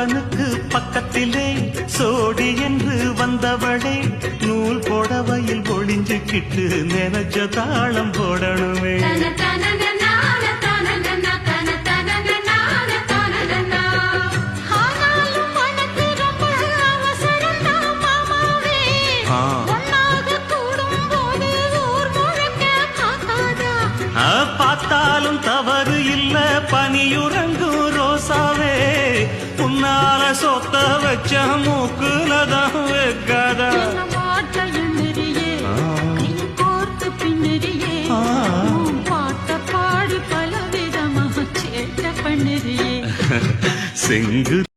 தோழனுக்கு பக்கத்திலே சோடி என்று வந்தவளே நூல் புடவையில் ஒளிஞ்சுக்கிட்டு நினைச்ச தாளம் போடணுமே. பார்த்தாலும் தவறு இல்ல பனியுறங்கும் ரோசாவே உன்னால சொத்த வச்ச மூக்குலதான் வைக்காதா. பாட்ட பாடி பல விதமாக சேட்ட பண்ணுறியே. செங்கு